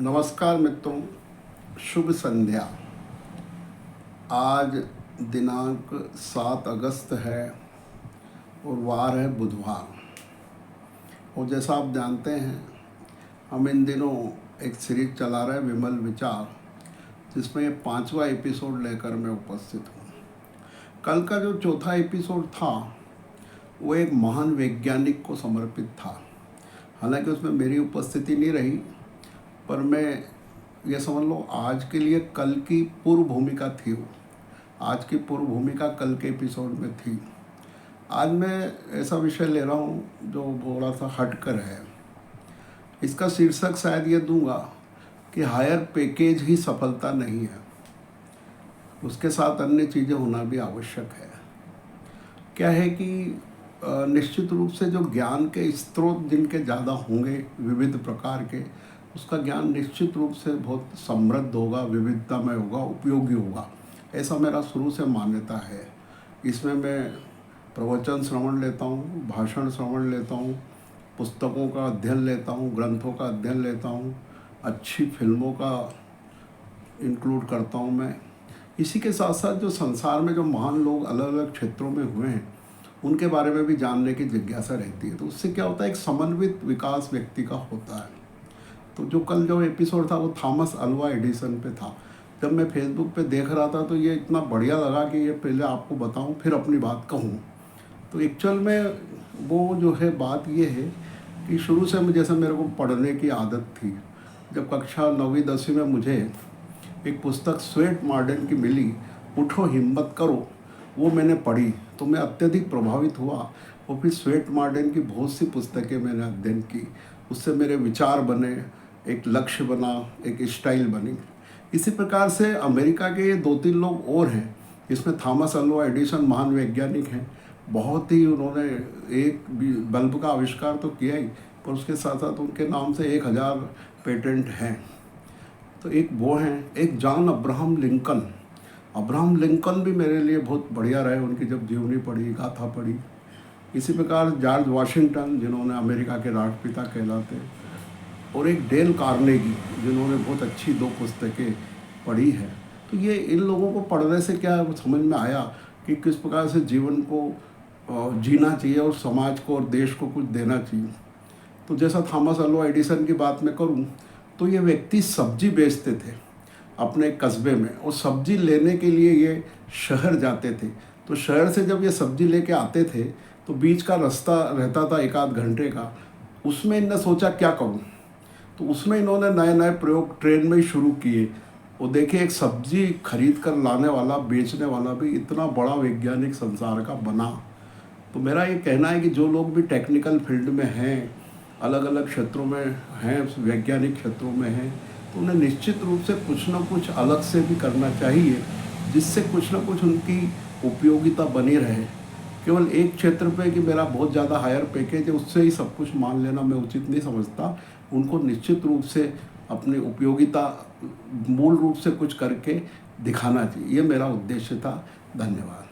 नमस्कार मित्रों, शुभ संध्या। आज दिनांक 7 अगस्त है और वार है बुधवार। और जैसा आप जानते हैं, हम इन दिनों एक सीरीज चला रहे हैं विमल विचार, जिसमें ये 5वां एपिसोड लेकर मैं उपस्थित हूँ। कल का जो चौथा एपिसोड था वो एक महान वैज्ञानिक को समर्पित था। हालांकि उसमें मेरी उपस्थिति नहीं रही, पर मैं ये समझ लो आज के लिए कल की पूर्व भूमिका थी वो। आज की पूर्व भूमिका कल के एपिसोड में थी। आज मैं ऐसा विषय ले रहा हूँ जो थोड़ा सा हटकर है। इसका शीर्षक शायद ये दूंगा कि हायर पैकेज ही सफलता नहीं है, उसके साथ अन्य चीज़ें होना भी आवश्यक है। क्या है कि निश्चित रूप से जो ज्ञान के स्रोत जिनके ज़्यादा होंगे विविध प्रकार के, उसका ज्ञान निश्चित रूप से बहुत समृद्ध होगा, विविधतामय होगा, उपयोगी होगा। ऐसा मेरा शुरू से मान्यता है। इसमें मैं प्रवचन श्रवण लेता हूँ, भाषण श्रवण लेता हूँ, पुस्तकों का अध्ययन लेता हूँ, ग्रंथों का अध्ययन लेता हूँ, अच्छी फिल्मों का इंक्लूड करता हूँ मैं। इसी के साथ साथ जो संसार में जो महान लोग अलग अलग क्षेत्रों में हुए हैं उनके बारे में भी जानने की जिज्ञासा रहती है। तो उससे क्या होता है, एक समन्वित विकास व्यक्ति का होता है। तो जो कल जो एपिसोड था वो थॉमस अल्वा एडिसन पे था। जब मैं फेसबुक पे देख रहा था तो ये इतना बढ़िया लगा कि ये पहले आपको बताऊं फिर अपनी बात कहूं। तो एक्चुअल में वो जो है बात ये है कि शुरू से जैसे मेरे को पढ़ने की आदत थी। जब कक्षा 9वीं 10वीं में मुझे एक पुस्तक स्वेट मार्डेन की मिली, उठो हिम्मत करो, वो मैंने पढ़ी तो मैं अत्यधिक प्रभावित हुआ। और फिर स्वेट मार्डेन की बहुत सी पुस्तकें मैंने अध्ययन की, उससे मेरे विचार बने, एक लक्ष्य बना, एक स्टाइल बनी। इसी प्रकार से अमेरिका के ये 2-3 लोग और हैं, इसमें थॉमस अल्वा एडिसन महान वैज्ञानिक हैं। बहुत ही उन्होंने एक बल्ब का आविष्कार तो किया ही, पर उसके साथ साथ उनके नाम से 1000 पेटेंट हैं। तो एक वो हैं, एक John Abraham Lincoln. Abraham Lincoln भी मेरे लिए बहुत बढ़िया रहे, उनकी जब जीवनी पढ़ी, गाथा पढ़ी। इसी प्रकार जॉर्ज वाशिंगटन, जिन्होंने अमेरिका के राष्ट्रपिता कहलाते, और एक डेल कार्नेगी, जिन्होंने बहुत अच्छी 2 पुस्तकें पढ़ी हैं। तो ये इन लोगों को पढ़ने से क्या समझ में आया कि किस प्रकार से जीवन को जीना चाहिए और समाज को और देश को कुछ देना चाहिए। तो जैसा थॉमस अल्वा एडिसन की बात मैं करूं तो ये व्यक्ति सब्जी बेचते थे अपने कस्बे में, और सब्जी लेने के लिए ये शहर जाते थे। तो शहर से जब ये सब्जी लेके आते थे तो बीच का रास्ता रहता था 1-8 घंटे का, उसमें इन्होंने सोचा क्या करूं। तो उसमें इन्होंने नए नए प्रयोग ट्रेन में ही शुरू किए। और देखिए, एक सब्जी खरीद कर लाने वाला, बेचने वाला भी इतना बड़ा वैज्ञानिक संसार का बना। तो मेरा ये कहना है कि जो लोग भी टेक्निकल फील्ड में हैं, अलग अलग क्षेत्रों में हैं, वैज्ञानिक क्षेत्रों में हैं, तो उन्हें निश्चित रूप से कुछ ना कुछ अलग से भी करना चाहिए, जिससे कुछ ना कुछ उनकी उपयोगिता बनी रहे। केवल एक क्षेत्र पे कि मेरा बहुत ज़्यादा हायर पैकेज है, उससे ही सब कुछ मान लेना मैं उचित नहीं समझता। उनको निश्चित रूप से अपनी उपयोगिता मूल रूप से कुछ करके दिखाना चाहिए। ये मेरा उद्देश्य था। धन्यवाद।